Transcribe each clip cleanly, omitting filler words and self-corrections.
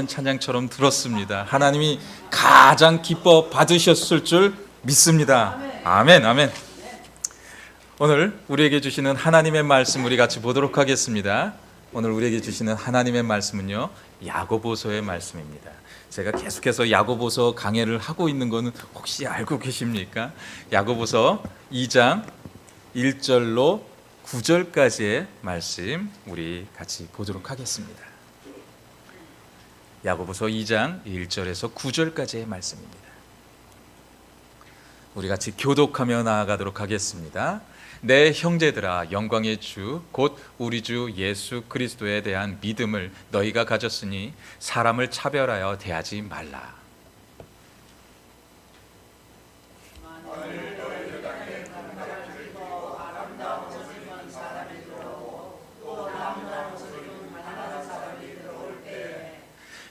찬양처럼 들었습니다. 하나님이 가장 기뻐 받으셨을 줄 믿습니다. 아멘, 아멘. 오늘 우리에게 주시는 하나님의 말씀 우리 같이 보도록 하겠습니다. 오늘 우리에게 주시는 하나님의 말씀은요, 야고보서의 말씀입니다. 제가 계속해서 야고보서 강해를 하고 있는 것은 혹시 알고 계십니까? 야고보서 2장 1절로 9절까지의 말씀 우리 같이 보도록 하겠습니다. 야고보서 2장 1절에서 9절까지의 말씀입니다. 우리 같이 교독하며 나아가도록 하겠습니다. 내 형제들아, 영광의 주 곧 우리 주 예수 그리스도에 대한 믿음을 너희가 가졌으니 사람을 차별하여 대하지 말라.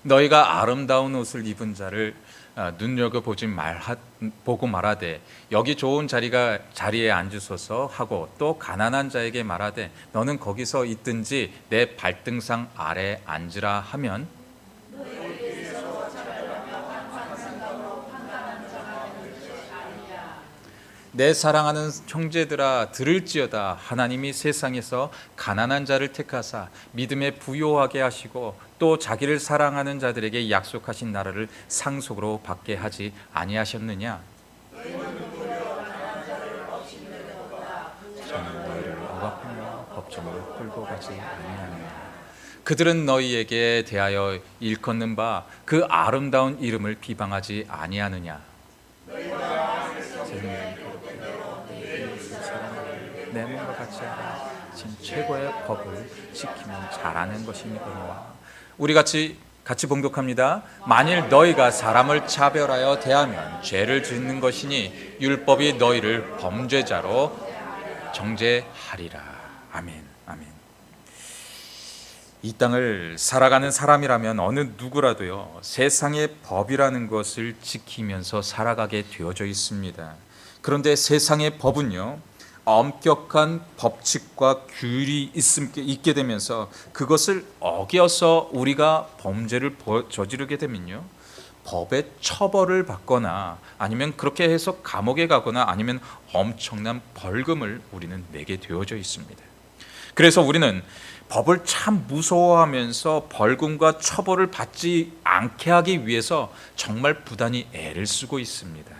너희가 아름다운 옷을 입은 자를 보고 말하되 여기 좋은 자리에 앉으소서 하고, 또 가난한 자에게 말하되 너는 거기서 있든지 내 발등상 아래 앉으라 하면, 내 사랑하는 형제들아, 들을지어다. 하나님이 세상에서 가난한 자를 택하사 믿음에 부요하게 하시고 또 자기를 사랑하는 자들에게 약속하신 나라를 상속으로 받게 하지 아니하셨느냐? 저는 너희를 억압하며 법정으로 끌고 가지 아니하느냐? 그들은 너희에게 대하여 일컫는 바 그 아름다운 이름을 비방하지 아니하느냐? 내 몸과 같이 하라. 지금 최고의 법을 지키면 잘하는 것이니거니와. 우리 같이 봉독합니다. 만일 너희가 사람을 차별하여 대하면 죄를 짓는 것이니 율법이 너희를 범죄자로 정죄하리라. 아멘, 아멘. 이 땅을 살아가는 사람이라면 어느 누구라도요, 세상의 법이라는 것을 지키면서 살아가게 되어져 있습니다. 그런데 세상의 법은요, 엄격한 법칙과 규율이 있게 되면서 그것을 어겨서 우리가 범죄를 저지르게 되면요, 법의 처벌을 받거나 아니면 그렇게 해서 감옥에 가거나 아니면 엄청난 벌금을 우리는 내게 되어져 있습니다. 그래서 우리는 법을 참 무서워하면서 벌금과 처벌을 받지 않게 하기 위해서 정말 부단히 애를 쓰고 있습니다.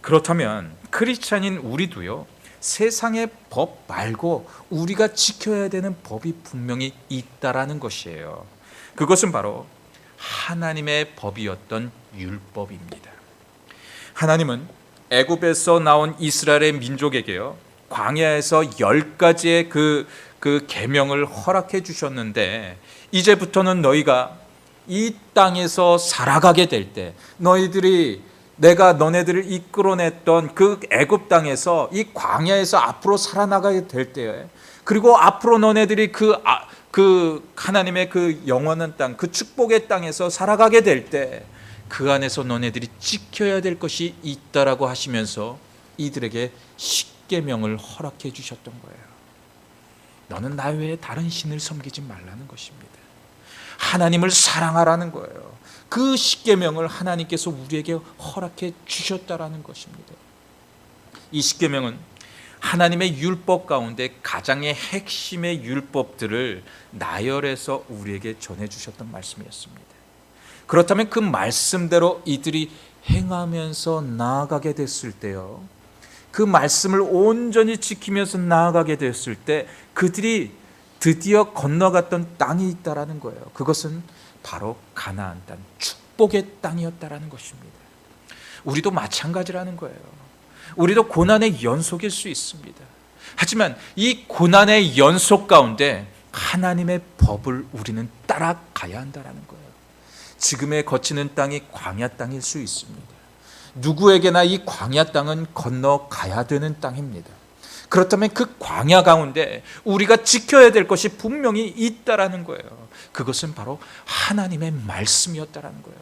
그렇다면 크리스찬인 우리도요, 세상의 법 말고 우리가 지켜야 되는 법이 분명히 있다라는 것이에요. 그것은 바로 하나님의 법이었던 율법입니다. 하나님은 애굽에서 나온 이스라엘의 민족에게요, 광야에서 10가지의 그 계명을 허락해 주셨는데, 이제부터는 너희가 이 땅에서 살아가게 될 때, 내가 너네들을 이끌어냈던 그 애굽 땅에서, 이 광야에서 앞으로 살아나가게 될 때에, 그리고 앞으로 너네들이 그 하나님의 그 영원한 땅, 그 축복의 땅에서 살아가게 될 때, 그 안에서 너네들이 지켜야 될 것이 있다라고 하시면서 이들에게 십계명을 허락해 주셨던 거예요. 너는 나 외에 다른 신을 섬기지 말라는 것입니다. 하나님을 사랑하라는 거예요. 그 십계명을 하나님께서 우리에게 허락해 주셨다라는 것입니다. 이 십계명은 하나님의 율법 가운데 가장의 핵심의 율법들을 나열해서 우리에게 전해 주셨던 말씀이었습니다. 그렇다면 그 말씀대로 이들이 행하면서 나아가게 됐을 때요, 그 말씀을 온전히 지키면서 나아가게 됐을 때 그들이 드디어 건너갔던 땅이 있다라는 거예요. 그것은 바로 가나안 땅, 축복의 땅이었다라는 것입니다. 우리도 마찬가지라는 거예요. 우리도 고난의 연속일 수 있습니다. 하지만 이 고난의 연속 가운데 하나님의 법을 우리는 따라가야 한다라는 거예요. 지금의 거치는 땅이 광야 땅일 수 있습니다. 누구에게나 이 광야 땅은 건너가야 되는 땅입니다. 그렇다면 그 광야 가운데 우리가 지켜야 될 것이 분명히 있다라는 거예요. 그것은 바로 하나님의 말씀이었다라는 거예요.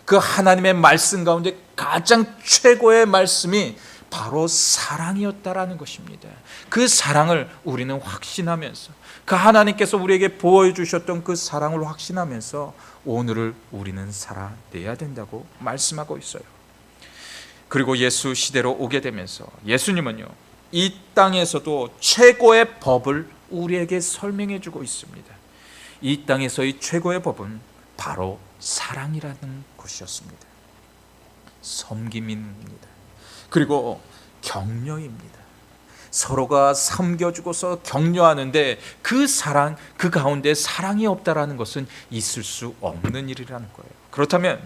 그 하나님의 말씀 가운데 가장 최고의 말씀이 바로 사랑이었다라는 것입니다. 그 사랑을 우리는 확신하면서, 그 하나님께서 우리에게 보여주셨던 그 사랑을 확신하면서 오늘을 우리는 살아내야 된다고 말씀하고 있어요. 그리고 예수 시대로 오게 되면서 예수님은요, 이 땅에서도 최고의 법을 우리에게 설명해 주고 있습니다. 이 땅에서의 최고의 법은 바로 사랑이라는 것이었습니다. 섬김입니다. 그리고 격려입니다. 서로가 섬겨주고서 격려하는데 그 사랑, 그 가운데 사랑이 없다라는 것은 있을 수 없는 일이라는 거예요. 그렇다면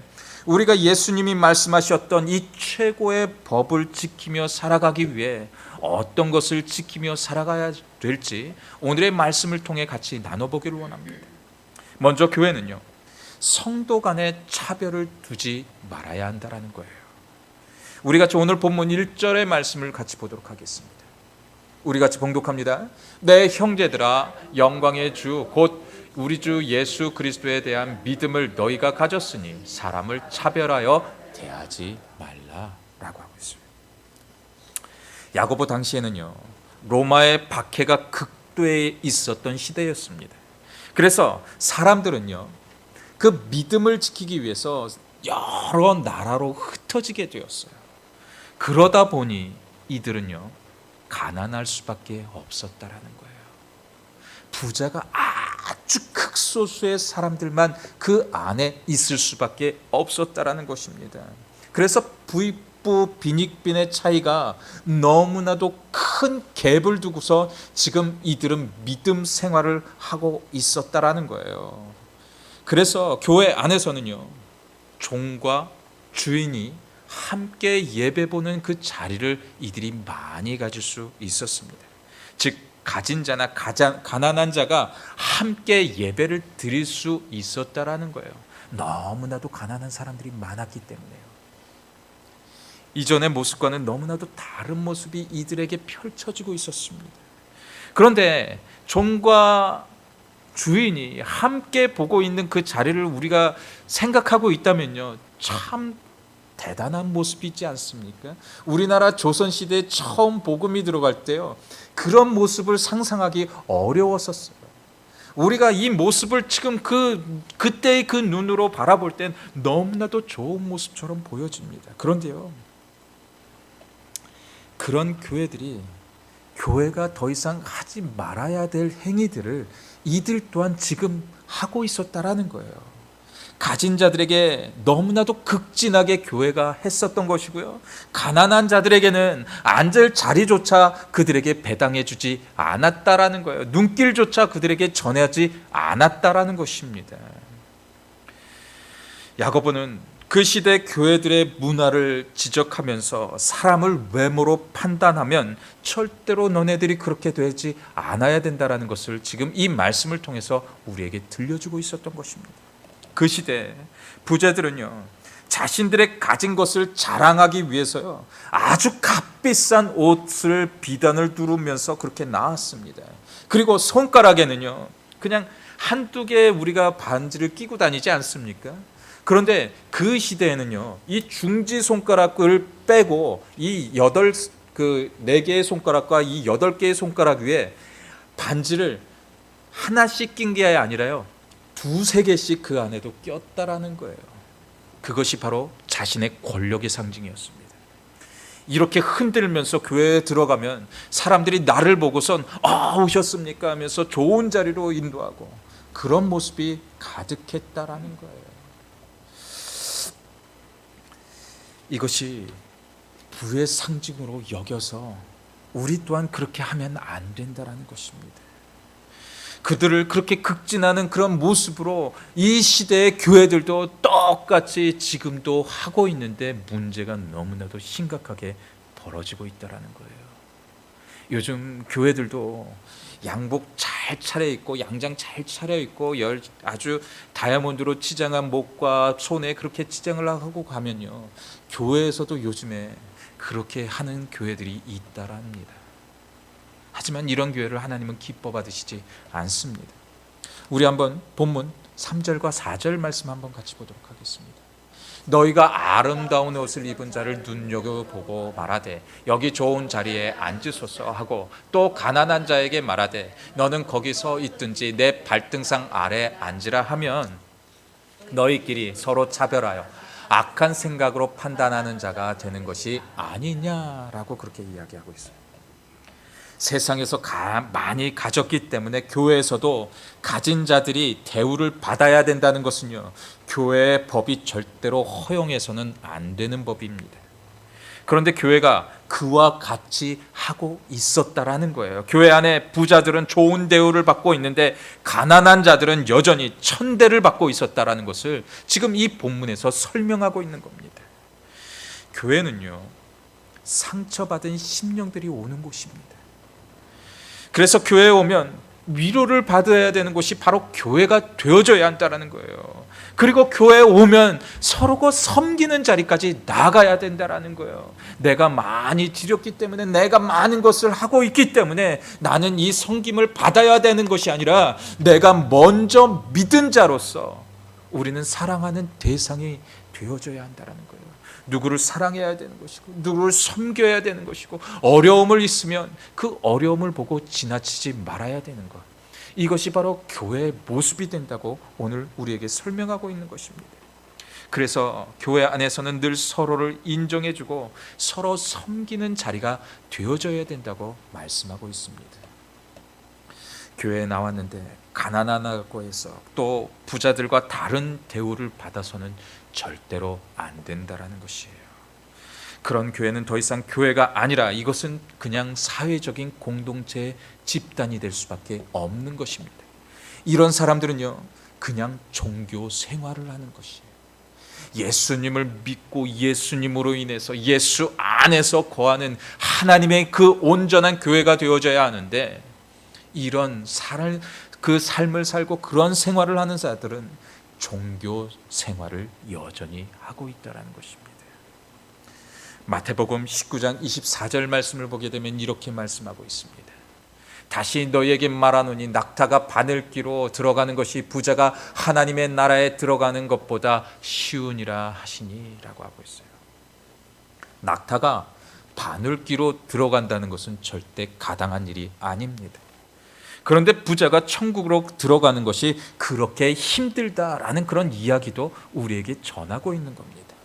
우리가 예수님이 말씀하셨던 이 최고의 법을 지키며 살아가기 위해 어떤 것을 지키며 살아가야 될지 오늘의 말씀을 통해 같이 나눠보기를 원합니다. 먼저 교회는요, 성도 간의 차별을 두지 말아야 한다는 거예요. 우리 같이 오늘 본문 1절의 말씀을 같이 보도록 하겠습니다. 우리 같이 봉독합니다. 내 형제들아, 영광의 주 곧 우리 주 예수 그리스도에 대한 믿음을 너희가 가졌으니 사람을 차별하여 대하지 말라라고 하고 있습니다. 야고보 당시에는요, 로마의 박해가 극도에 있었던 시대였습니다. 그래서 사람들은요, 그 믿음을 지키기 위해서 여러 나라로 흩어지게 되었어요. 그러다 보니 이들은요, 가난할 수밖에 없었다라는 거예요. 부자가 아주 극소수의 사람들만 그 안에 있을 수밖에 없었다라는 것입니다. 그래서 부익부 빈익빈의 차이가 너무나도 큰 갭을 두고서 지금 이들은 믿음 생활을 하고 있었다라는 거예요. 그래서 교회 안에서는요, 종과 주인이 함께 예배 보는 그 자리를 이들이 많이 가질 수 있었습니다. 즉 가진 자나 가난한 자가 함께 예배를 드릴 수 있었다라는 거예요. 너무나도 가난한 사람들이 많았기 때문에요. 이전의 모습과는 너무나도 다른 모습이 이들에게 펼쳐지고 있었습니다. 그런데 종과 주인이 함께 보고 있는 그 자리를 우리가 생각하고 있다면요, 참 대단한 모습이지 않습니까? 우리나라 조선시대에 처음 복음이 들어갈 때요, 그런 모습을 상상하기 어려웠었어요. 우리가 이 모습을 지금 그때의 그 눈으로 바라볼 땐 너무나도 좋은 모습처럼 보여집니다. 그런데요, 그런 교회들이 교회가 더 이상 하지 말아야 될 행위들을 이들 또한 지금 하고 있었다라는 거예요. 가진 자들에게 너무나도 극진하게 교회가 했었던 것이고요, 가난한 자들에게는 앉을 자리조차 그들에게 배당해 주지 않았다라는 거예요. 눈길조차 그들에게 전하지 않았다라는 것입니다. 야고보는 그 시대 교회들의 문화를 지적하면서 사람을 외모로 판단하면 절대로 너네들이 그렇게 되지 않아야 된다라는 것을 지금 이 말씀을 통해서 우리에게 들려주고 있었던 것입니다. 그 시대 부자들은요, 자신들의 가진 것을 자랑하기 위해서요, 아주 값비싼 옷을 비단을 두르면서 그렇게 나왔습니다. 그리고 손가락에는요, 그냥 한두 개 우리가 반지를 끼고 다니지 않습니까? 그런데 그 시대에는요, 이 중지 손가락을 빼고 이 4개의 손가락과 이 8개의 손가락 위에 반지를 하나씩 낀 게 아니라요, 2-3개씩 그 안에도 꼈다라는 거예요. 그것이 바로 자신의 권력의 상징이었습니다. 이렇게 흔들면서 교회에 들어가면 사람들이 나를 보고선 오셨습니까 하면서 좋은 자리로 인도하고, 그런 모습이 가득했다라는 거예요. 이것이 부의 상징으로 여겨서 우리 또한 그렇게 하면 안 된다라는 것입니다. 그들을 그렇게 극진하는 그런 모습으로 이 시대의 교회들도 똑같이 지금도 하고 있는데 문제가 너무나도 심각하게 벌어지고 있다는 거예요. 요즘 교회들도 양복 잘 차려입고 양장 잘 차려입고 아주 다이아몬드로 치장한 목과 손에 그렇게 치장을 하고 가면요, 교회에서도 요즘에 그렇게 하는 교회들이 있다랍니다. 하지만 이런 교회를 하나님은 기뻐 받으시지 않습니다. 우리 한번 본문 3절과 4절 말씀 한번 같이 보도록 하겠습니다. 너희가 아름다운 옷을 입은 자를 눈여겨보고 말하되 여기 좋은 자리에 앉으소서 하고 또 가난한 자에게 말하되 너는 거기서 있든지 내 발등상 아래 앉으라 하면 너희끼리 서로 차별하여 악한 생각으로 판단하는 자가 되는 것이 아니냐라고 그렇게 이야기하고 있어요. 세상에서 많이 가졌기 때문에 교회에서도 가진 자들이 대우를 받아야 된다는 것은요, 교회의 법이 절대로 허용해서는 안 되는 법입니다. 그런데 교회가 그와 같이 하고 있었다라는 거예요. 교회 안에 부자들은 좋은 대우를 받고 있는데 가난한 자들은 여전히 천대를 받고 있었다라는 것을 지금 이 본문에서 설명하고 있는 겁니다. 교회는요, 상처받은 심령들이 오는 곳입니다. 그래서 교회에 오면 위로를 받아야 되는 곳이 바로 교회가 되어져야 한다는 거예요. 그리고 교회에 오면 서로가 섬기는 자리까지 나가야 된다는 거예요. 내가 많이 드렸기 때문에, 내가 많은 것을 하고 있기 때문에 나는 이 섬김을 받아야 되는 것이 아니라 내가 먼저 믿은 자로서 우리는 사랑하는 대상이 되어져야 한다는 거예요. 누구를 사랑해야 되는 것이고 누구를 섬겨야 되는 것이고 어려움을 있으면 그 어려움을 보고 지나치지 말아야 되는 것, 이것이 바로 교회의 모습이 된다고 오늘 우리에게 설명하고 있는 것입니다. 그래서 교회 안에서는 늘 서로를 인정해주고 서로 섬기는 자리가 되어져야 된다고 말씀하고 있습니다. 교회에 나왔는데 가난하다고 해서 또 부자들과 다른 대우를 받아서는 절대로 안 된다라는 것이에요. 그런 교회는 더 이상 교회가 아니라 이것은 그냥 사회적인 공동체의 집단이 될 수밖에 없는 것입니다. 이런 사람들은요, 그냥 종교 생활을 하는 것이에요. 예수님을 믿고 예수님으로 인해서 예수 안에서 거하는 하나님의 그 온전한 교회가 되어져야 하는데, 이런 그 삶을 살고 그런 생활을 하는 자들은 종교 생활을 여전히 하고 있다는 것입니다. 마태복음 19장 24절 말씀을 보게 되면 이렇게 말씀하고 있습니다. 다시 너희에게 말하노니 낙타가 바늘기로 들어가는 것이 부자가 하나님의 나라에 들어가는 것보다 쉬우니라 하시니라고 하고 있어요. 낙타가 바늘기로 들어간다는 것은 절대 가당한 일이 아닙니다. 그런데 부자가 천국으로 들어가는 것이 그렇게 힘들다라는 그런 이야기도 우리에게 전하고 있는 겁니다.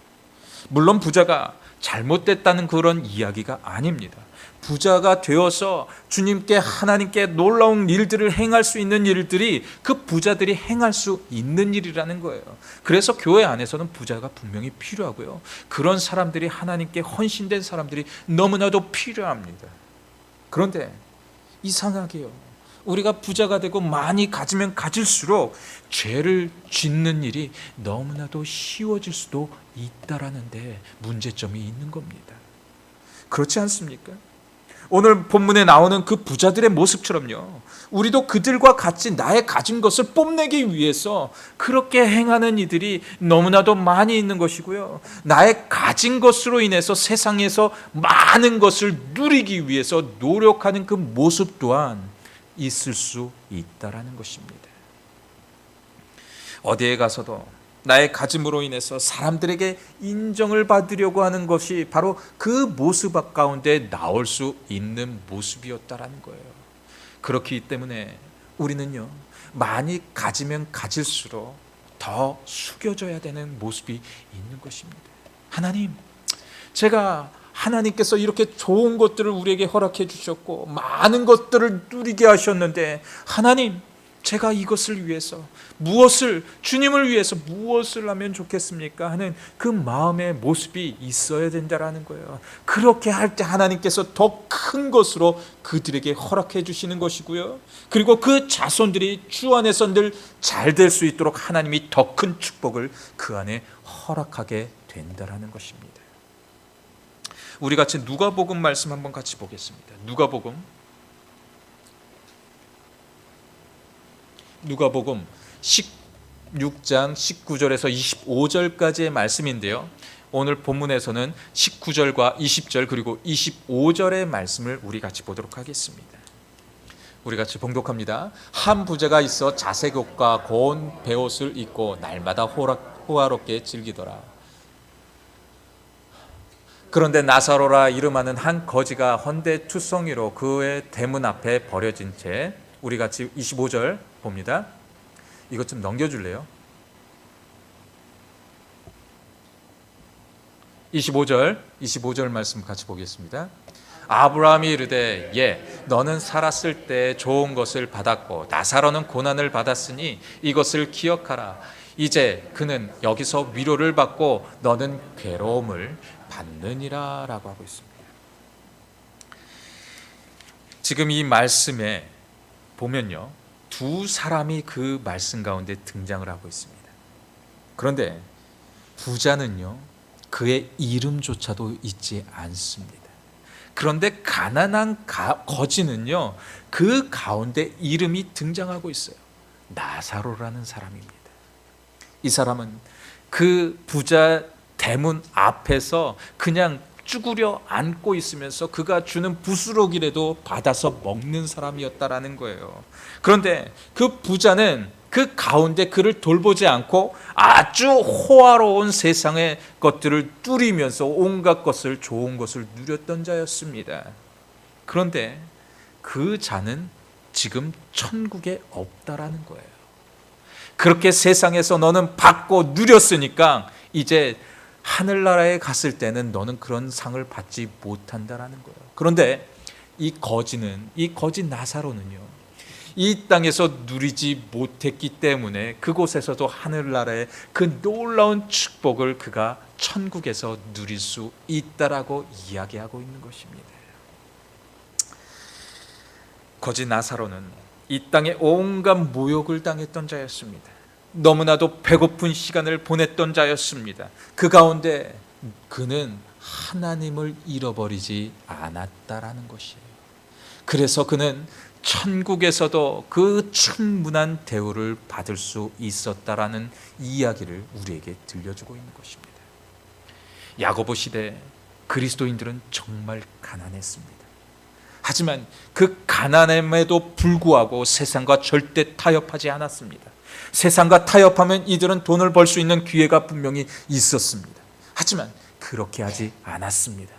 물론 부자가 잘못됐다는 그런 이야기가 아닙니다. 부자가 되어서 주님께, 하나님께 놀라운 일들을 행할 수 있는 일들이 그 부자들이 행할 수 있는 일이라는 거예요. 그래서 교회 안에서는 부자가 분명히 필요하고요, 그런 사람들이, 하나님께 헌신된 사람들이 너무나도 필요합니다. 그런데 이상하게요, 우리가 부자가 되고 많이 가지면 가질수록 죄를 짓는 일이 너무나도 쉬워질 수도 있다라는 데 문제점이 있는 겁니다. 그렇지 않습니까? 오늘 본문에 나오는 그 부자들의 모습처럼요, 우리도 그들과 같이 나의 가진 것을 뽐내기 위해서 그렇게 행하는 이들이 너무나도 많이 있는 것이고요, 나의 가진 것으로 인해서 세상에서 많은 것을 누리기 위해서 노력하는 그 모습 또한 있을 수 있다라는 것입니다. 어디에 가서도 나의 가짐으로 인해서 사람들에게 인정을 받으려고 하는 것이 바로 그 모습 가운데 나올 수 있는 모습이었다라는 거예요. 그렇기 때문에 우리는요, 많이 가지면 가질수록 더 숙여져야 되는 모습이 있는 것입니다. 하나님, 제가 하나님께서 이렇게 좋은 것들을 우리에게 허락해 주셨고 많은 것들을 누리게 하셨는데, 하나님, 제가 이것을 위해서 주님을 위해서 무엇을 하면 좋겠습니까 하는 그 마음의 모습이 있어야 된다라는 거예요. 그렇게 할 때 하나님께서 더 큰 것으로 그들에게 허락해 주시는 것이고요, 그리고 그 자손들이 주 안에서 늘 잘 될 수 있도록 하나님이 더 큰 축복을 그 안에 허락하게 된다라는 것입니다. 우리 같이 누가복음 말씀 한번 같이 보겠습니다. 누가복음 16장 19절에서 25절까지의 말씀인데요, 오늘 본문에서는 19절과 20절 그리고 25절의 말씀을 우리 같이 보도록 하겠습니다. 우리 같이 봉독합니다. 한 부자가 있어 자색 옷과 고운 베옷을 입고 날마다 호화롭게 즐기더라. 그런데 나사로라 이름하는 한 거지가 헌데투성이로 그의 대문 앞에 버려진 채, 우리 같이 25절 봅니다. 이것 좀 넘겨줄래요? 25절 말씀 같이 보겠습니다. 아브라함이 이르되 너는 살았을 때 좋은 것을 받았고 나사로는 고난을 받았으니 이것을 기억하라. 이제 그는 여기서 위로를 받고 너는 괴로움을 받느니라 라고 하고 있습니다. 지금 이 말씀에 보면요, 두 사람이 그 말씀 가운데 등장을 하고 있습니다. 그런데 부자는요, 그의 이름조차도 있지 않습니다. 그런데 가난한 거지는요, 그 가운데 이름이 등장하고 있어요. 나사로라는 사람입니다. 이 사람은 그 부자 대문 앞에서 그냥 쭈그려 앉고 있으면서 그가 주는 부스러기라도 받아서 먹는 사람이었다라는 거예요. 그런데 그 부자는 그 가운데 그를 돌보지 않고 아주 호화로운 세상의 것들을 누리면서 온갖 것을, 좋은 것을 누렸던 자였습니다. 그런데 그 자는 지금 천국에 없다라는 거예요. 그렇게 세상에서 너는 받고 누렸으니까 이제 하늘나라에 갔을 때는 너는 그런 상을 받지 못한다라는 거예요. 그런데 이 거지 나사로는요, 이 땅에서 누리지 못했기 때문에 그곳에서도 하늘나라의 그 놀라운 축복을 그가 천국에서 누릴 수 있다라고 이야기하고 있는 것입니다. 거지 나사로는 이 땅에 온갖 모욕을 당했던 자였습니다. 너무나도 배고픈 시간을 보냈던 자였습니다. 그 가운데 그는 하나님을 잃어버리지 않았다라는 것이에요. 그래서 그는 천국에서도 그 충분한 대우를 받을 수 있었다라는 이야기를 우리에게 들려주고 있는 것입니다. 야고보 시대 그리스도인들은 정말 가난했습니다. 하지만 그 가난함에도 불구하고 세상과 절대 타협하지 않았습니다. 세상과 타협하면 이들은 돈을 벌 수 있는 기회가 분명히 있었습니다. 하지만 그렇게 하지 않았습니다.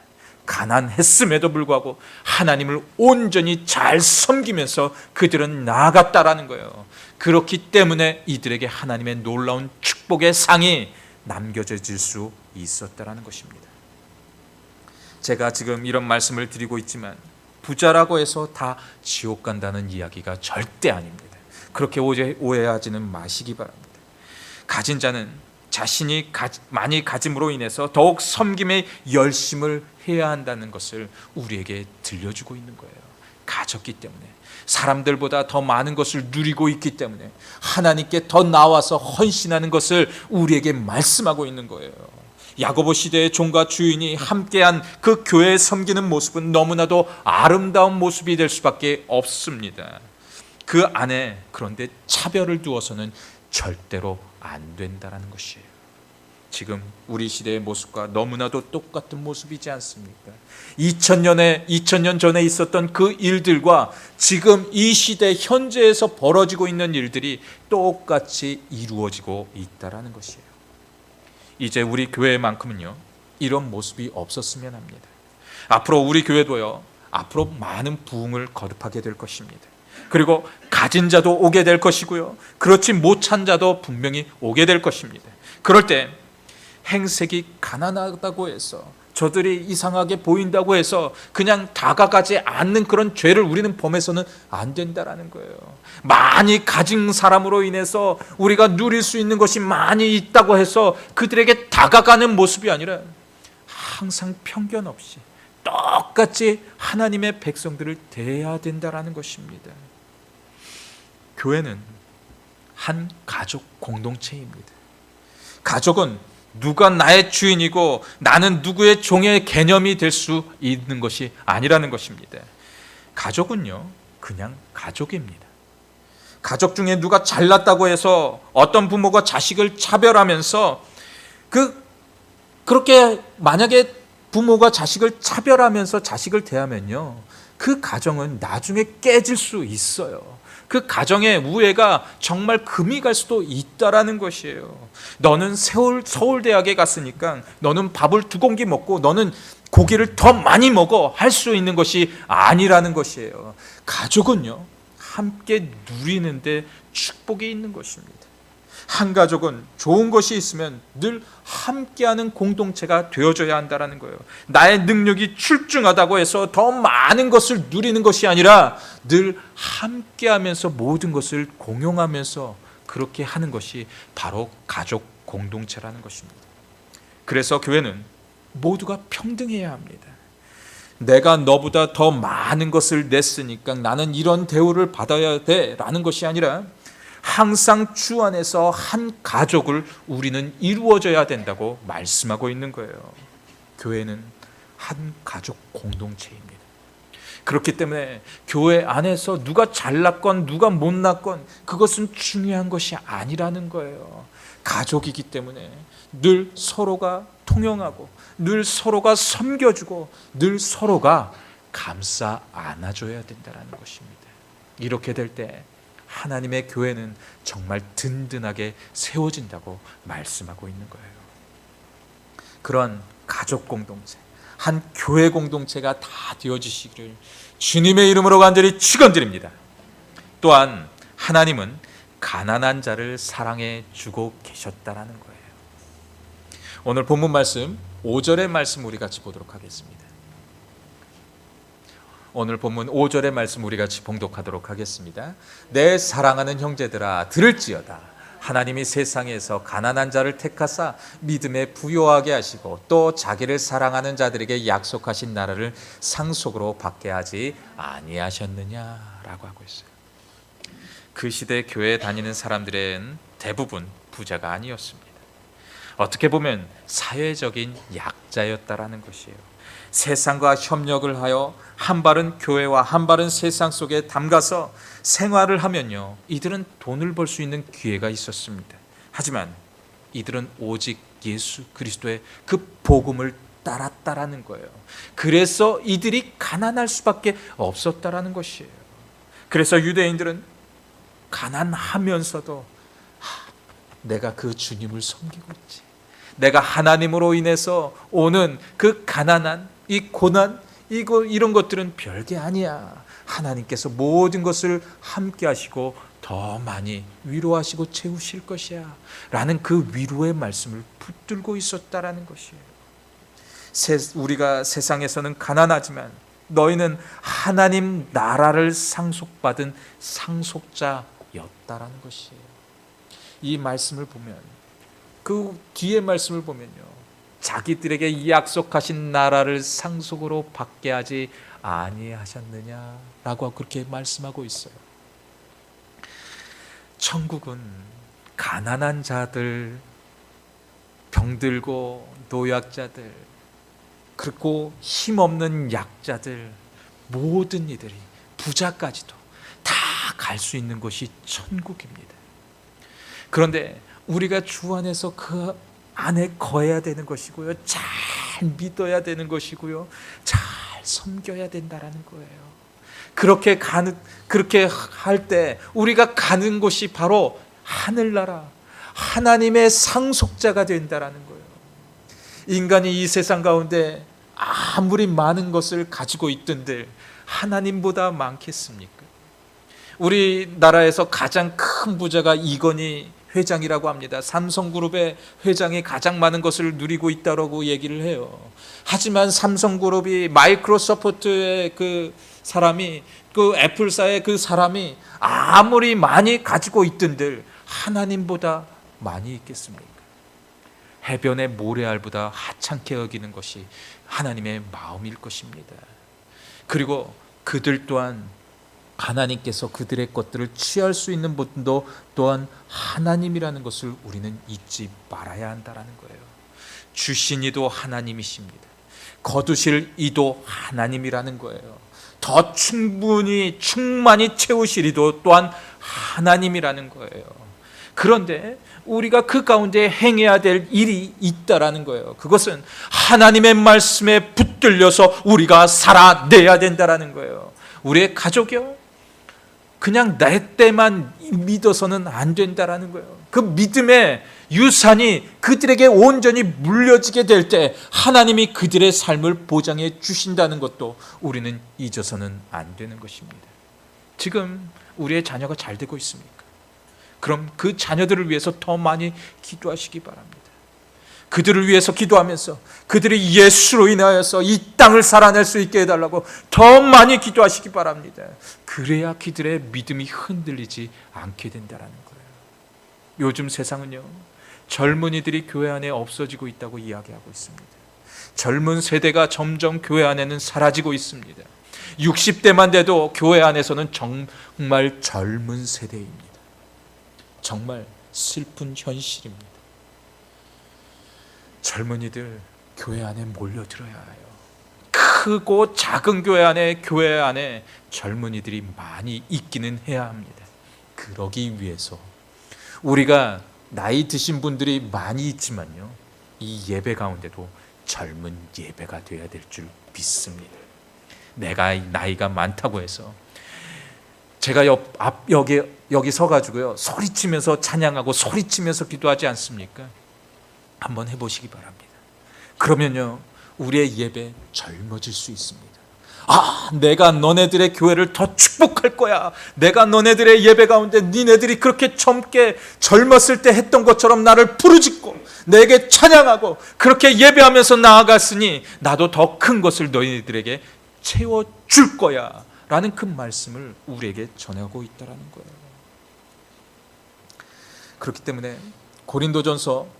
가난했음에도 불구하고 하나님을 온전히 잘 섬기면서 그들은 나아갔다라는 거예요. 그렇기 때문에 이들에게 하나님의 놀라운 축복의 상이 남겨질 수 있었다라는 것입니다. 제가 지금 이런 말씀을 드리고 있지만 부자라고 해서 다 지옥 간다는 이야기가 절대 아닙니다. 그렇게 오해하지는 마시기 바랍니다. 가진 자는 자신이 많이 가짐으로 인해서 더욱 섬김에 열심을 해야 한다는 것을 우리에게 들려주고 있는 거예요. 가졌기 때문에, 사람들보다 더 많은 것을 누리고 있기 때문에 하나님께 더 나와서 헌신하는 것을 우리에게 말씀하고 있는 거예요. 야고보 시대의 종과 주인이 함께한 그 교회에 섬기는 모습은 너무나도 아름다운 모습이 될 수밖에 없습니다. 그 안에 그런데 차별을 두어서는 절대로 안 된다는 것이에요. 지금 우리 시대의 모습과 너무나도 똑같은 모습이지 않습니까? 2000년 전에 있었던 그 일들과 지금 이 시대 현재에서 벌어지고 있는 일들이 똑같이 이루어지고 있다는 것이에요. 이제 우리 교회만큼은요, 이런 모습이 없었으면 합니다. 앞으로 우리 교회도요, 앞으로 많은 부흥을 거듭하게 될 것입니다. 그리고 가진 자도 오게 될 것이고요, 그렇지 못한 자도 분명히 오게 될 것입니다. 그럴 때 행색이 가난하다고 해서, 저들이 이상하게 보인다고 해서 그냥 다가가지 않는 그런 죄를 우리는 범해서는 안 된다라는 거예요. 많이 가진 사람으로 인해서 우리가 누릴 수 있는 것이 많이 있다고 해서 그들에게 다가가는 모습이 아니라 항상 편견 없이 똑같이 하나님의 백성들을 대해야 된다라는 것입니다. 교회는 한 가족 공동체입니다. 가족은 누가 나의 주인이고 나는 누구의 종의 개념이 될 수 있는 것이 아니라는 것입니다. 가족은요, 그냥 가족입니다. 가족 중에 누가 잘났다고 해서 어떤 부모가 자식을 차별하면서 그렇게 만약에 부모가 자식을 차별하면서 자식을 대하면요, 그 가정은 나중에 깨질 수 있어요. 그 가정의 우애가 정말 금이 갈 수도 있다라는 것이에요. 너는 서울대학에 갔으니까 너는 밥을 2공기 먹고 너는 고기를 더 많이 먹어 할 수 있는 것이 아니라는 것이에요. 가족은요, 함께 누리는데 축복이 있는 것입니다. 한 가족은 좋은 것이 있으면 늘 함께하는 공동체가 되어줘야 한다는 거예요. 나의 능력이 출중하다고 해서 더 많은 것을 누리는 것이 아니라 늘 함께하면서 모든 것을 공용하면서 그렇게 하는 것이 바로 가족 공동체라는 것입니다. 그래서 교회는 모두가 평등해야 합니다. 내가 너보다 더 많은 것을 냈으니까 나는 이런 대우를 받아야 돼라는 것이 아니라 항상 주 안에서 한 가족을 우리는 이루어져야 된다고 말씀하고 있는 거예요. 교회는 한 가족 공동체입니다. 그렇기 때문에 교회 안에서 누가 잘났건 누가 못났건 그것은 중요한 것이 아니라는 거예요. 가족이기 때문에 늘 서로가 통용하고 늘 서로가 섬겨주고 늘 서로가 감싸 안아줘야 된다는 것입니다. 이렇게 될 때 하나님의 교회는 정말 든든하게 세워진다고 말씀하고 있는 거예요. 그런 가족 공동체, 한 교회 공동체가 다 되어지시기를 주님의 이름으로 간절히 축원드립니다. 또한 하나님은 가난한 자를 사랑해 주고 계셨다라는 거예요. 오늘 본문 말씀 5절의 말씀 우리 같이 보도록 하겠습니다. 오늘 본문 5절의 말씀 우리 같이 봉독하도록 하겠습니다. 내 사랑하는 형제들아 들을지어다. 하나님이 세상에서 가난한 자를 택하사 믿음에 부요하게 하시고 또 자기를 사랑하는 자들에게 약속하신 나라를 상속으로 받게 하지 아니하셨느냐라고 하고 있어요. 그 시대 교회에 다니는 사람들은 대부분 부자가 아니었습니다. 어떻게 보면 사회적인 약자였다라는 것이에요. 세상과 협력을 하여 한 발은 교회와 한 발은 세상 속에 담가서 생활을 하면요, 이들은 돈을 벌 수 있는 기회가 있었습니다. 하지만 이들은 오직 예수 그리스도의 그 복음을 따랐다라는 거예요. 그래서 이들이 가난할 수밖에 없었다라는 것이에요. 그래서 유대인들은 가난하면서도 내가 그 주님을 섬기고 있지, 내가 하나님으로 인해서 오는 그 가난한 이 고난, 이런 것들은 별게 아니야. 하나님께서 모든 것을 함께 하시고 더 많이 위로하시고 채우실 것이야 라는 그 위로의 말씀을 붙들고 있었다라는 것이에요. 우리가 세상에서는 가난하지만 너희는 하나님 나라를 상속받은 상속자였다라는 것이에요. 이 말씀을 보면, 그 뒤에 말씀을 보면요, 자기들에게 약속하신 나라를 상속으로 받게 하지 아니하셨느냐라고 그렇게 말씀하고 있어요. 천국은 가난한 자들, 병들고 노약자들, 그리고 힘없는 약자들, 모든 이들이 부자까지도 다 갈 수 있는 곳이 천국입니다. 그런데 우리가 주 안에서 그 안에 거해야 되는 것이고요, 잘 믿어야 되는 것이고요, 잘 섬겨야 된다라는 거예요. 그렇게 할 때 우리가 가는 곳이 바로 하늘나라, 하나님의 상속자가 된다라는 거예요. 인간이 이 세상 가운데 아무리 많은 것을 가지고 있던들 하나님보다 많겠습니까? 우리나라에서 가장 큰 부자가 이건희 회장이라고 합니다. 삼성그룹의 회장이 가장 많은 것을 누리고 있다고 얘기를 해요. 하지만 삼성그룹이 마이크로소프트의 그 사람이, 그 애플사의 그 사람이 아무리 많이 가지고 있던들 하나님보다 많이 있겠습니까? 해변의 모래알보다 하찮게 여기는 것이 하나님의 마음일 것입니다. 그리고 그들 또한 하나님께서 그들의 것들을 취할 수 있는 분도 또한 하나님이라는 것을 우리는 잊지 말아야 한다는 거예요. 주신 이도 하나님이십니다. 거두실 이도 하나님이라는 거예요. 더 충만히 채우실 이도 또한 하나님이라는 거예요. 그런데 우리가 그 가운데 행해야 될 일이 있다라는 거예요. 그것은 하나님의 말씀에 붙들려서 우리가 살아내야 된다라는 거예요. 우리의 가족이요, 그냥 내 때만 믿어서는 안 된다라는 거예요. 그 믿음에 유산이 그들에게 온전히 물려지게 될 때 하나님이 그들의 삶을 보장해 주신다는 것도 우리는 잊어서는 안 되는 것입니다. 지금 우리의 자녀가 잘 되고 있습니까? 그럼 그 자녀들을 위해서 더 많이 기도하시기 바랍니다. 그들을 위해서 기도하면서 그들이 예수로 인하여서 이 땅을 살아낼 수 있게 해달라고 더 많이 기도하시기 바랍니다. 그래야 그들의 믿음이 흔들리지 않게 된다는 거예요. 요즘 세상은요, 젊은이들이 교회 안에 없어지고 있다고 이야기하고 있습니다. 젊은 세대가 점점 교회 안에는 사라지고 있습니다. 60대만 돼도 교회 안에서는 정말 젊은 세대입니다. 정말 슬픈 현실입니다. 젊은이들 교회 안에 몰려들어야 해요. 크고 작은 교회 안에 젊은이들이 많이 있기는 해야 합니다. 그러기 위해서 우리가 나이 드신 분들이 많이 있지만요, 이 예배 가운데도 젊은 예배가 되어야 될 줄 믿습니다. 내가 나이가 많다고 해서 제가 여기 서가지고요, 소리치면서 찬양하고 소리치면서 기도하지 않습니까? 한번 해보시기 바랍니다. 그러면요, 우리의 예배 젊어질 수 있습니다. 내가 너네들의 교회를 더 축복할 거야. 내가 너네들의 예배 가운데 니네들이 그렇게 젊었을 때 했던 것처럼 나를 부르짖고 내게 찬양하고 그렇게 예배하면서 나아갔으니 나도 더 큰 것을 너희들에게 채워줄 거야 라는 그 말씀을 우리에게 전하고 있다는 거예요. 그렇기 때문에 고린도전서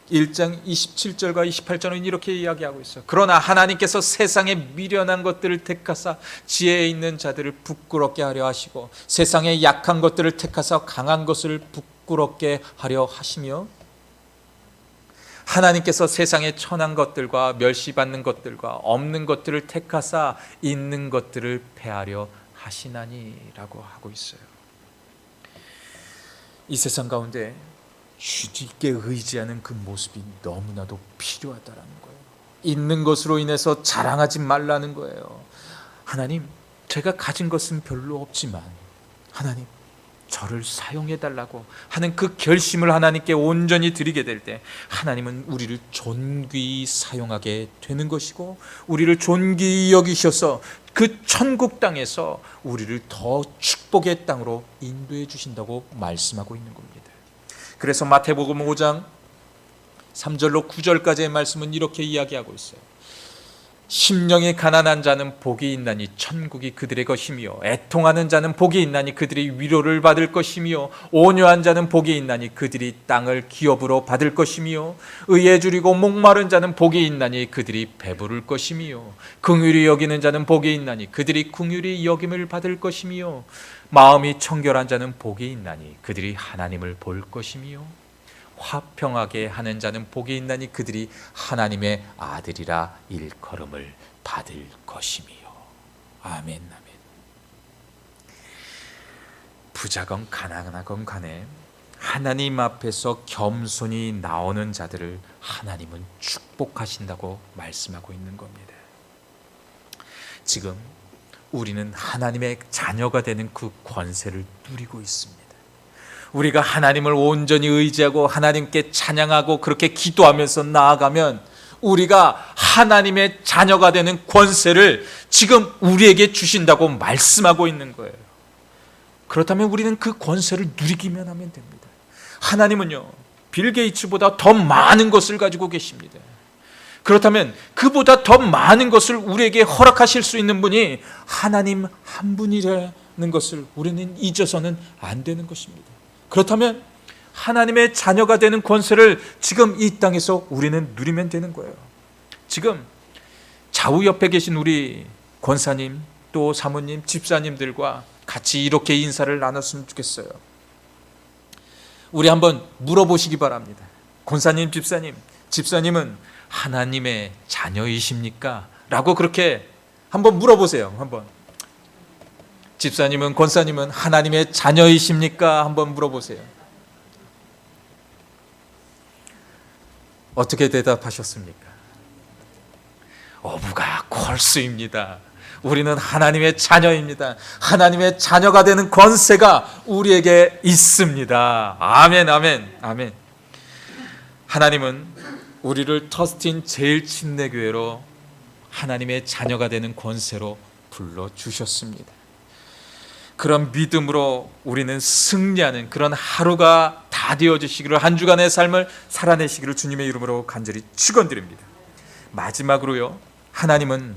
1장 27절과 28절은 이렇게 이야기하고 있어요. 그러나 하나님께서 세상에 미련한 것들을 택하사 지혜에 있는 자들을 부끄럽게 하려 하시고 세상에 약한 것들을 택하사 강한 것을 부끄럽게 하려 하시며 하나님께서 세상에 천한 것들과 멸시받는 것들과 없는 것들을 택하사 있는 것들을 패하려 하시나니라고 하고 있어요. 이 세상 가운데 주님께 의지하는 그 모습이 너무나도 필요하다는 거예요. 있는 것으로 인해서 자랑하지 말라는 거예요. 하나님, 제가 가진 것은 별로 없지만 하나님, 저를 사용해달라고 하는 그 결심을 하나님께 온전히 드리게 될 때 하나님은 우리를 존귀히 사용하게 되는 것이고 우리를 존귀히 여기셔서 그 천국 땅에서 우리를 더 축복의 땅으로 인도해 주신다고 말씀하고 있는 겁니다. 그래서 마태복음 5장 3절로 9절까지의 말씀은 이렇게 이야기하고 있어요. 심령이 가난한 자는 복이 있나니 천국이 그들의 것이며 애통하는 자는 복이 있나니 그들이 위로를 받을 것이며 온유한 자는 복이 있나니 그들이 땅을 기업으로 받을 것이며 의에 줄이고 목마른 자는 복이 있나니 그들이 배부를 것이며 긍휼히 여기는 자는 복이 있나니 그들이 긍휼히 여김을 받을 것이며 마음이 청결한 자는 복이 있나니 그들이 하나님을 볼 것이며 화평하게 하는 자는 복이 있나니 그들이 하나님의 아들이라 일컬음을 받을 것이며. 아멘, 아멘. 부자건 가난하건 간에 하나님 앞에서 겸손히 나오는 자들을 하나님은 축복하신다고 말씀하고 있는 겁니다. 지금 우리는 하나님의 자녀가 되는 그 권세를 누리고 있습니다. 우리가 하나님을 온전히 의지하고 하나님께 찬양하고 그렇게 기도하면서 나아가면 우리가 하나님의 자녀가 되는 권세를 지금 우리에게 주신다고 말씀하고 있는 거예요. 그렇다면 우리는 그 권세를 누리기만 하면 됩니다. 하나님은요, 빌 게이츠보다 더 많은 것을 가지고 계십니다. 그렇다면 그보다 더 많은 것을 우리에게 허락하실 수 있는 분이 하나님 한 분이라는 것을 우리는 잊어서는 안 되는 것입니다. 그렇다면 하나님의 자녀가 되는 권세를 지금 이 땅에서 우리는 누리면 되는 거예요. 지금 좌우 옆에 계신 우리 권사님 또 사모님 집사님들과 같이 이렇게 인사를 나눴으면 좋겠어요. 우리 한번 물어보시기 바랍니다. 권사님, 집사님은 하나님의 자녀이십니까? 라고 그렇게 한번 물어보세요. 한번. 집사님은, 권사님은 하나님의 자녀이십니까? 한번 물어보세요. 어떻게 대답하셨습니까? 어부가 콜수입니다. 우리는 하나님의 자녀입니다. 하나님의 자녀가 되는 권세가 우리에게 있습니다. 아멘, 아멘, 아멘. 하나님은 우리를 터스틴 제일 침례교회로 하나님의 자녀가 되는 권세로 불러주셨습니다. 그런 믿음으로 우리는 승리하는 그런 하루가 다 되어지시기를, 한 주간의 삶을 살아내시기를 주님의 이름으로 간절히 축원드립니다. 마지막으로요, 하나님은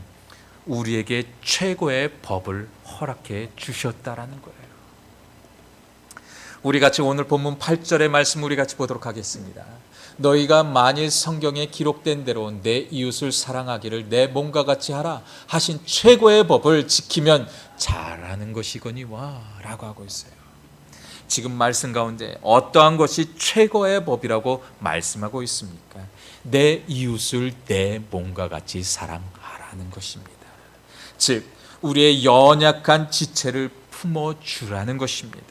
우리에게 최고의 법을 허락해 주셨다라는 거예요. 우리 같이 오늘 본문 8절의 말씀 우리 같이 보도록 하겠습니다. 너희가 만일 성경에 기록된 대로 내 이웃을 사랑하기를 내 몸과 같이 하라 하신 최고의 법을 지키면 잘하는 것이거니와 라고 하고 있어요. 지금 말씀 가운데 어떠한 것이 최고의 법이라고 말씀하고 있습니까? 내 이웃을 내 몸과 같이 사랑하라는 것입니다. 즉 우리의 연약한 지체를 품어주라는 것입니다.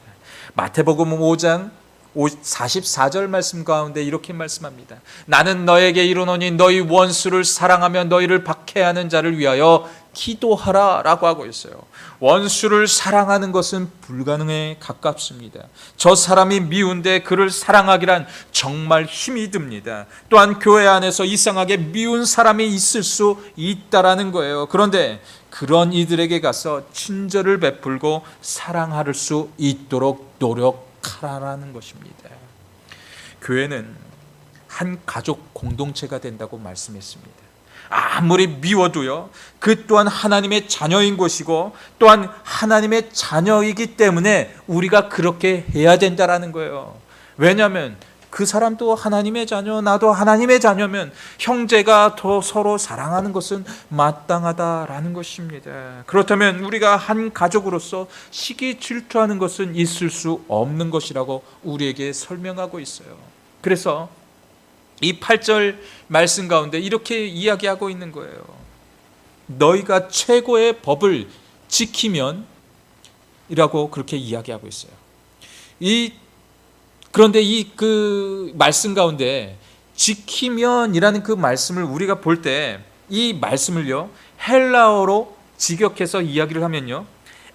마태복음 5장 44절 말씀 가운데 이렇게 말씀합니다. 나는 너에게 이르노니 너희 원수를 사랑하며 너희를 박해하는 자를 위하여 기도하라 라고 하고 있어요. 원수를 사랑하는 것은 불가능에 가깝습니다. 저 사람이 미운데 그를 사랑하기란 정말 힘이 듭니다. 또한 교회 안에서 이상하게 미운 사람이 있을 수 있다라는 거예요. 그런데 그런 이들에게 가서 친절을 베풀고 사랑할 수 있도록 노력하라는 것입니다. 교회는 한 가족 공동체가 된다고 말씀했습니다. 아무리 미워도요, 그 또한 하나님의 자녀인 것이고 또한 하나님의 자녀이기 때문에 우리가 그렇게 해야 된다라는 거예요. 왜냐하면 그 사람도 하나님의 자녀, 나도 하나님의 자녀면 형제가 더 서로 사랑하는 것은 마땅하다라는 것입니다. 그렇다면 우리가 한 가족으로서 시기 질투하는 것은 있을 수 없는 것이라고 우리에게 설명하고 있어요. 그래서 이 8절 말씀 가운데 이렇게 이야기하고 있는 거예요. 너희가 최고의 법을 지키면 이라고 그렇게 이야기하고 있어요. 그런데 그 말씀 가운데 지키면이라는 그 말씀을 우리가 볼 때 이 말씀을요, 헬라어로 직역해서 이야기를 하면요,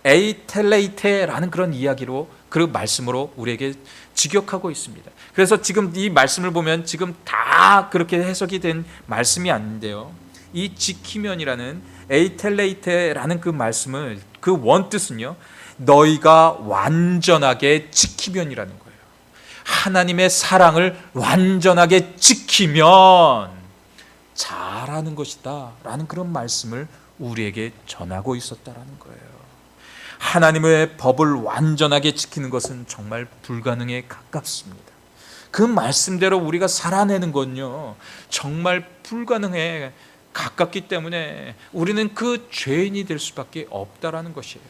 에이텔레이테라는 그런 이야기로 그 말씀으로 우리에게 직역하고 있습니다. 그래서 지금 이 말씀을 보면 지금 다 그렇게 해석이 된 말씀이 아닌데요, 이 지키면이라는 에이텔레이테라는 그 말씀을 그 원뜻은요, 너희가 완전하게 지키면이라는 거예요. 하나님의 사랑을 완전하게 지키면 잘하는 것이다 라는 그런 말씀을 우리에게 전하고 있었다라는 거예요. 하나님의 법을 완전하게 지키는 것은 정말 불가능에 가깝습니다. 그 말씀대로 우리가 살아내는 건요, 정말 불가능에 가깝기 때문에 우리는 그 죄인이 될 수밖에 없다라는 것이에요.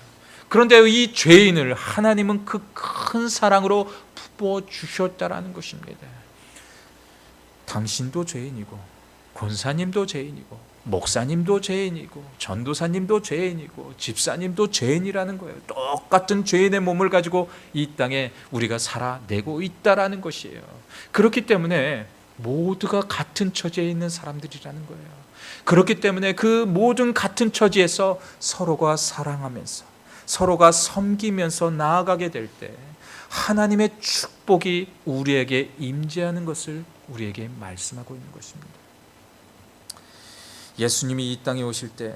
그런데 이 죄인을 하나님은 그 큰 사랑으로 부어주셨다라는 것입니다. 당신도 죄인이고 권사님도 죄인이고 목사님도 죄인이고 전도사님도 죄인이고 집사님도 죄인이라는 거예요. 똑같은 죄인의 몸을 가지고 이 땅에 우리가 살아내고 있다라는 것이에요. 그렇기 때문에 모두가 같은 처지에 있는 사람들이라는 거예요. 그렇기 때문에 그 모든 같은 처지에서 서로가 사랑하면서 서로가 섬기면서 나아가게 될 때 하나님의 축복이 우리에게 임재하는 것을 우리에게 말씀하고 있는 것입니다. 예수님이 이 땅에 오실 때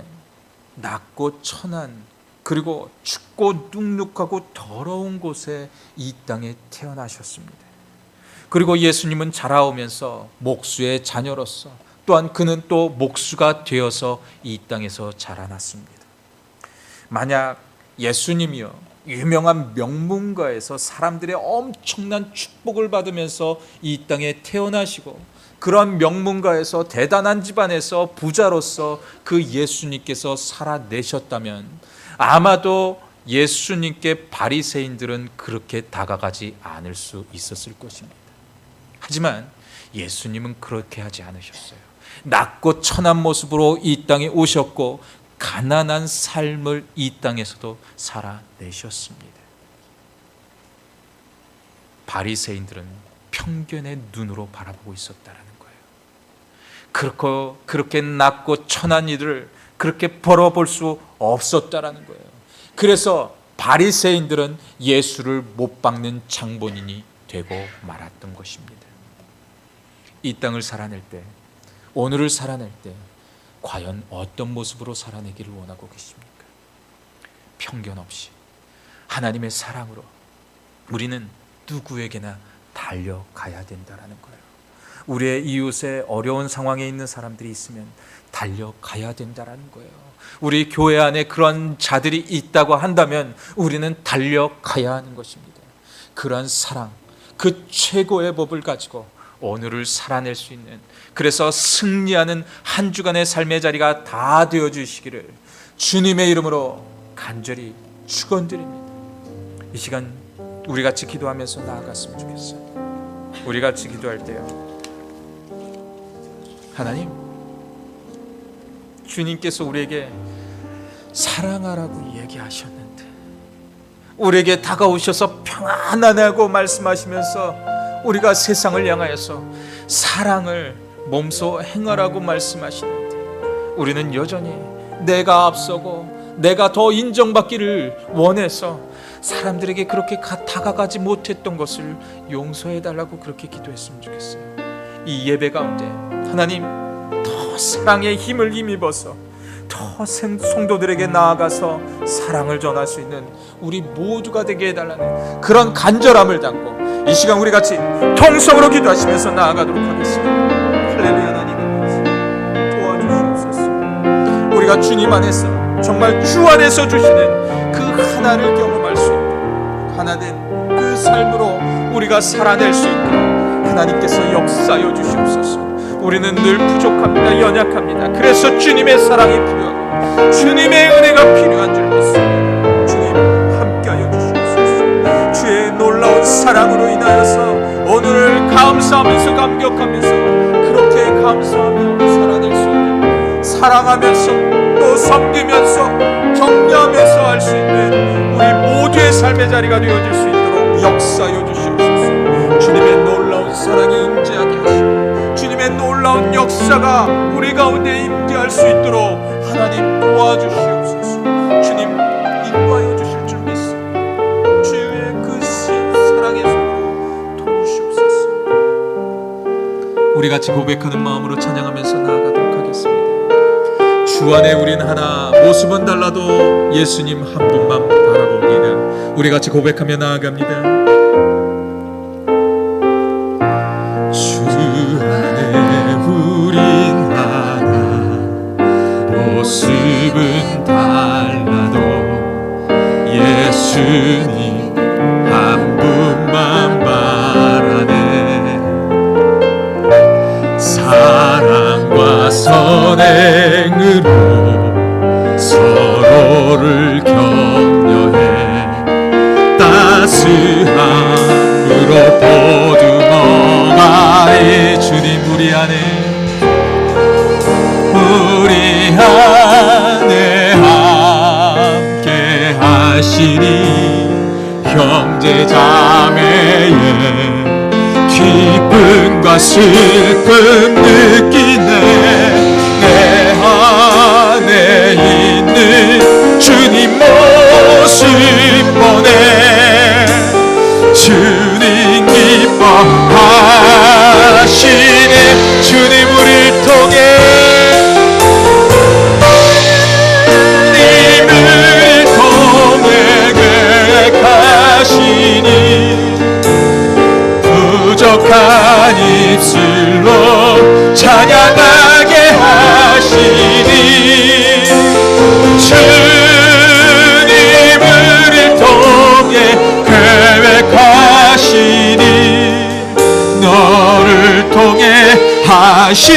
낮고 천한 그리고 춥고 눅눅하고 더러운 곳에 이 땅에 태어나셨습니다. 그리고 예수님은 자라오면서 목수의 자녀로서 또한 그는 또 목수가 되어서 이 땅에서 자라났습니다. 만약 예수님이요 유명한 명문가에서 사람들의 엄청난 축복을 받으면서 이 땅에 태어나시고 그런 명문가에서 대단한 집안에서 부자로서 그 예수님께서 살아내셨다면 아마도 예수님께 바리새인들은 그렇게 다가가지 않을 수 있었을 것입니다. 하지만 예수님은 그렇게 하지 않으셨어요. 낮고 천한 모습으로 이 땅에 오셨고 가난한 삶을 이 땅에서도 살아내셨습니다. 바리새인들은 편견의 눈으로 바라보고 있었다라는 거예요. 그렇게 낮고 천한 이들을 그렇게 벌어볼 수 없었다라는 거예요. 그래서 바리새인들은 예수를 못 박는 장본인이 되고 말았던 것입니다. 이 땅을 살아낼 때, 오늘을 살아낼 때 과연 어떤 모습으로 살아내기를 원하고 계십니까? 편견 없이 하나님의 사랑으로 우리는 누구에게나 달려가야 된다라는 거예요. 우리의 이웃에 어려운 상황에 있는 사람들이 있으면 달려가야 된다라는 거예요. 우리 교회 안에 그런 자들이 있다고 한다면 우리는 달려가야 하는 것입니다. 그러한 사랑, 그 최고의 법을 가지고 오늘을 살아낼 수 있는, 그래서 승리하는 한 주간의 삶의 자리가 다 되어주시기를 주님의 이름으로 간절히 축원드립니다. 이 시간 우리 같이 기도하면서 나아갔으면 좋겠어요. 우리 같이 기도할 때요, 하나님, 주님께서 우리에게 사랑하라고 얘기하셨는데 우리에게 다가오셔서 평안하라고 말씀하시면서 우리가 세상을 향하여서 사랑을 몸소 행하라고 말씀하시는데 우리는 여전히 내가 앞서고 내가 더 인정받기를 원해서 사람들에게 그렇게 다가가지 못했던 것을 용서해달라고 그렇게 기도했으면 좋겠어요. 이 예배 가운데 하나님, 더 사랑의 힘을 힘입어서 더 성도들에게 나아가서 사랑을 전할 수 있는 우리 모두가 되게 해달라는 그런 간절함을 담고 이 시간 우리 같이 통성으로 기도하시면서 나아가도록 하겠습니다. 할렐루야. 하나님 도와주시옵소서. 우리가 주님 안에서, 정말 주 안에서 주시는 그 하나를 경험할 수 있도록, 하나된 그 삶으로 우리가 살아낼 수 있도록 하나님께서 역사하여 주시옵소서. 우리는 늘 부족합니다. 연약합니다. 그래서 주님의 사랑이 필요하고 주님의 은혜가 필요한 줄 믿습니다. 주님 함께하여 주시옵소서. 주의 놀라운 사랑으로 인하여서 오늘을 감사하면서 감격하면서 그렇게 감사하며 살아낼 수 있는, 사랑하면서 또 섬기면서 격려하면서 할 수 있는 우리 모두의 삶의 자리가 되어질 수 있도록 역사하여 주시옵소서. 주님의 놀라운 사랑이 임재하게 하시고 주님의 놀라운 역사가 우리 가운데 임재할 수 있도록 하나님 도와주시옵소서. 주님 인도하여 주실 줄 믿습니다. 주의 그 사랑의 손으로 도우시옵소서. 우리 같이 고백하는 마음으로 찬양하면서 나아가도록 하겠습니다. 주 안에 우린 하나, 모습은 달라도 예수님 한 분만 바라봅니다. 우리 같이 고백하며 나아갑니다. 모습은 달라도 예수님 한 분만 바라네. 사랑과 선행으로 서로를 격려해 따스함으로 보듬어가니 주님 우리 안에 함께 하시니 형제 자매의 기쁨과 슬픔 느끼네. 내 안에 있는 주님 모습 보네. 주님 기뻐하시네. 주님 우리 통해 부족한 입술로 찬양하게 하시니 주님 우리를 통해 계획하시니 너를 통해 하실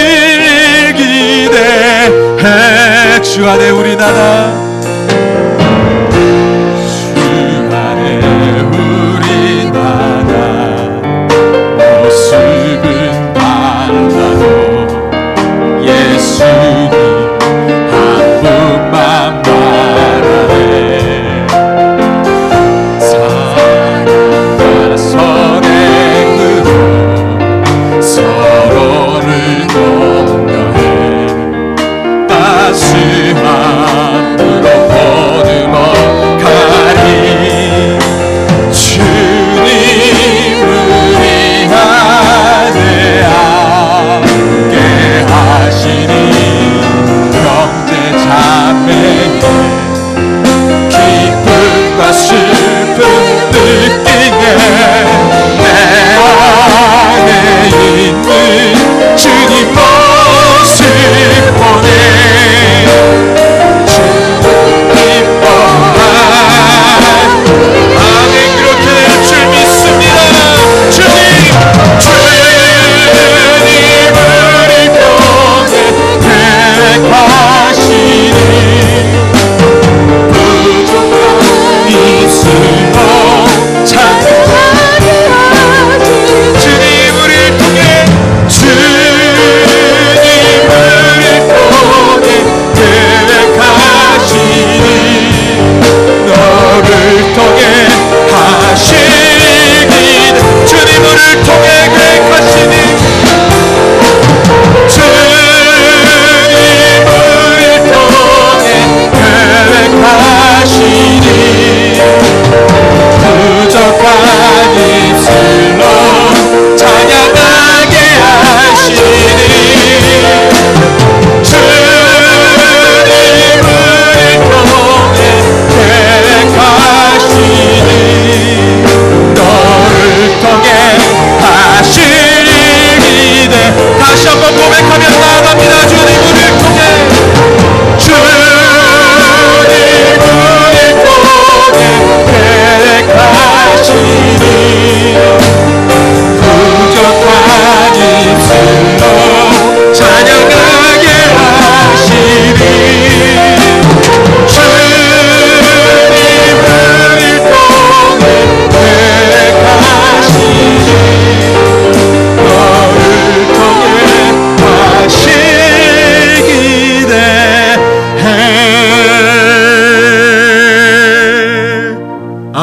기대해. 주 안에 우리 나라, 주 안에 우리 나라 모습은 달라도 예수님 한 분만 바라네. 사랑과 선행으로 서로를 격려해 따스함으로 보듬어 가리. 주님 우리 안에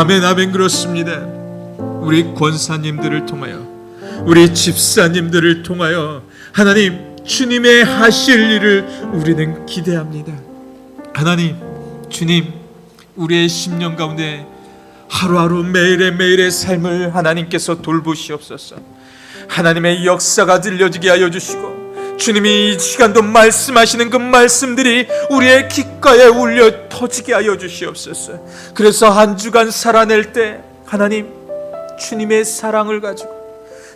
아멘 아멘. 그렇습니다. 우리 권사님들을 통하여, 우리 집사님들을 통하여 하나님 주님의 하실 일을 우리는 기대합니다. 하나님, 주님, 우리의 심령 가운데 하루하루 매일의 삶을 하나님께서 돌보시옵소서. 하나님의 역사가 들려지게 하여 주시고, 주님이 이 시간도 말씀하시는 그 말씀들이 우리의 귓가에 울려 터지게 하여 주시옵소서. 그래서 한 주간 살아낼 때 하나님, 주님의 사랑을 가지고,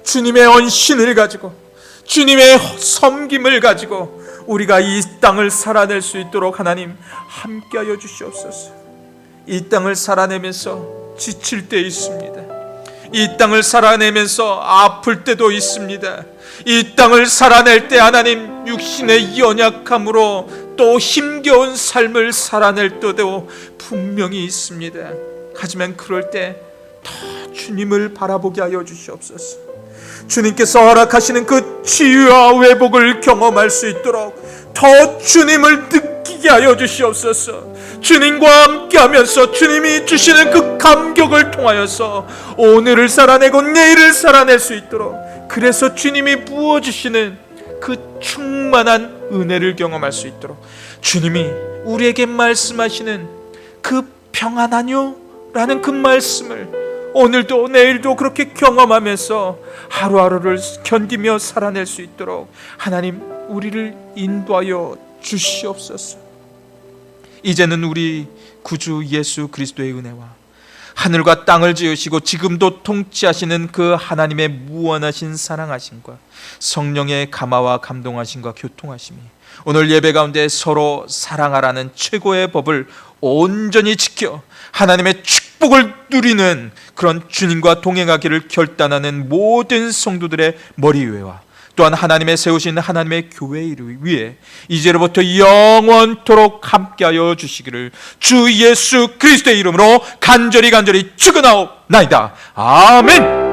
주님의 언신을 가지고, 주님의 섬김을 가지고 우리가 이 땅을 살아낼 수 있도록 하나님 함께하여 주시옵소서. 이 땅을 살아내면서 지칠 때 있습니다. 이 땅을 살아내면서 아플 때도 있습니다. 이 땅을 살아낼 때 하나님 육신의 연약함으로 또 힘겨운 삶을 살아낼 때도 분명히 있습니다. 하지만 그럴 때 더 주님을 바라보게 하여 주시옵소서. 주님께서 허락하시는 그 치유와 회복을 경험할 수 있도록 더 주님을 느끼게 하여 주시옵소서. 주님과 함께하면서 주님이 주시는 그 감격을 통하여서 오늘을 살아내고 내일을 살아낼 수 있도록, 그래서 주님이 부어주시는 그 충만한 은혜를 경험할 수 있도록 주님이 우리에게 말씀하시는 그 평안하뇨? 라는 그 말씀을 오늘도 내일도 그렇게 경험하면서 하루하루를 견디며 살아낼 수 있도록 하나님 우리를 인도하여 주시옵소서. 이제는 우리 구주 예수 그리스도의 은혜와 하늘과 땅을 지으시고 지금도 통치하시는 그 하나님의 무한하신 사랑하심과 성령의 감화와 감동하심과 교통하심이 오늘 예배 가운데 서로 사랑하라는 최고의 법을 온전히 지켜 하나님의 축복을 누리는 그런 주님과 동행하기를 결단하는 모든 성도들의 머리 위에와 또한 하나님의 세우신 하나님의 교회를 위해 이제로부터 영원토록 함께하여 주시기를 주 예수 그리스도의 이름으로 간절히 축원하옵나이다. 아멘.